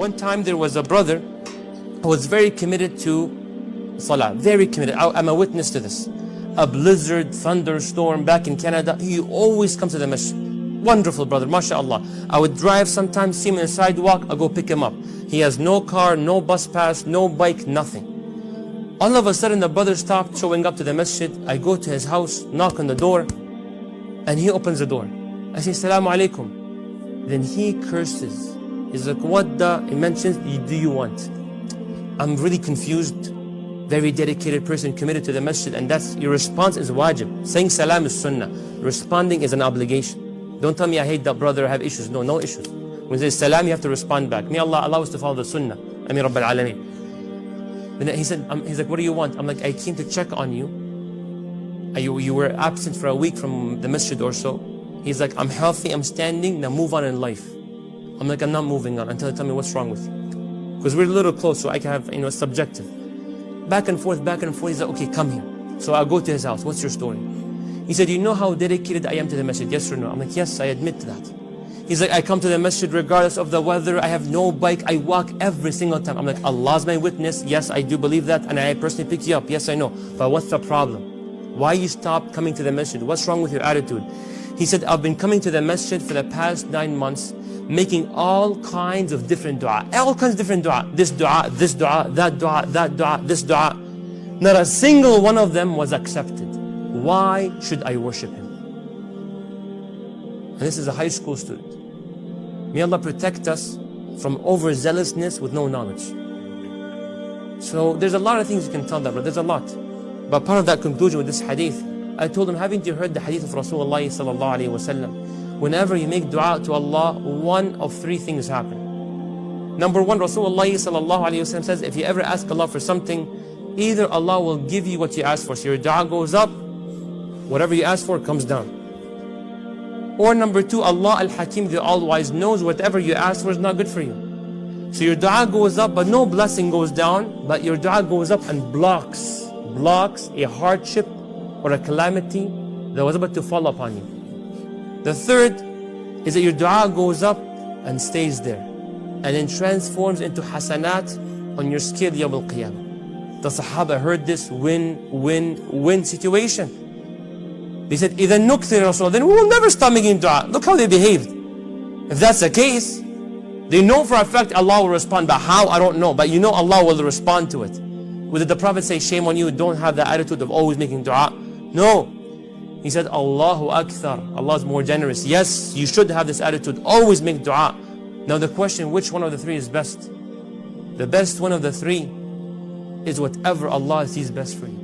One time there was a brother who was very committed to Salah, very committed. I'm a witness to this. A blizzard, thunderstorm back in Canada, he always comes to the masjid. Wonderful brother, mashallah. I would drive sometimes, see him on the sidewalk, I'll go pick him up. He has no car, no bus pass, no bike, nothing. All of a sudden the brother stopped showing up to the masjid. I go to his house, knock on the door, and he opens the door. I say, Assalamu alaikum. Then he curses. He's like, what he mentions, do you want? I'm really confused. Very dedicated person, committed to the masjid, and that's your response is wajib. Saying salam is sunnah. Responding is an obligation. Don't tell me I hate that brother, I have issues. No, no issues. When they say salam, you have to respond back. May Allah allow us to follow the sunnah. Ameen Rabbil Alameen. Then he said, he's like, what do you want? I'm like, I came to check on you. You were absent for a week from the masjid or so. He's like, I'm healthy, I'm standing, now move on in life. I'm like, I'm not moving on until you tell me what's wrong with you. Because we're a little close, so I can have, it's subjective. Back and forth, he's like, okay, come here. So I'll go to his house, what's your story? He said, you know how dedicated I am to the masjid, yes or no? I'm like, yes, I admit to that. He's like, I come to the masjid regardless of the weather, I have no bike, I walk every single time. I'm like, Allah's my witness, yes, I do believe that, and I personally pick you up, yes, I know. But what's the problem? Why you stopped coming to the masjid? What's wrong with your attitude? He said, I've been coming to the masjid for the past 9 months, making all kinds of different dua. All kinds of different dua. This dua, this dua, that dua, that dua, this dua. Not a single one of them was accepted. Why should I worship him? And this is a high school student. May Allah protect us from overzealousness with no knowledge. So there's a lot of things you can tell that, but there's a lot. But part of that conclusion with this hadith, I told him, haven't you heard the hadith of Rasulullah sallallahu alayhi wa sallam? Whenever you make dua to Allah, one of 3 things happen. Number 1, Rasulullah sallallahu alayhi wa sallam says, if you ever ask Allah for something, either Allah will give you what you ask for. So your dua goes up, whatever you ask for comes down. Or number 2, Allah al-Hakim, the all-wise, knows whatever you ask for is not good for you. So your dua goes up, but no blessing goes down, but your dua goes up and blocks a hardship or a calamity that was about to fall upon you. The third is that your dua goes up and stays there, and then transforms into hasanat on your scale Yawm al-Qiyamah. The Sahaba heard this win-win-win situation. They said, إِذَا نُكْثِرِ Rasulullah, then we will never stop making dua. Look how they behaved. If that's the case, they know for a fact Allah will respond, but how, I don't know. But you know Allah will respond to it. Did the Prophet say, shame on you, don't have the attitude of always making dua? No. He said, Allahu Akthar, Allah is more generous. Yes, you should have this attitude, always make dua. Now the question, which one of the 3 is best? The best one of the 3 is whatever Allah sees best for you.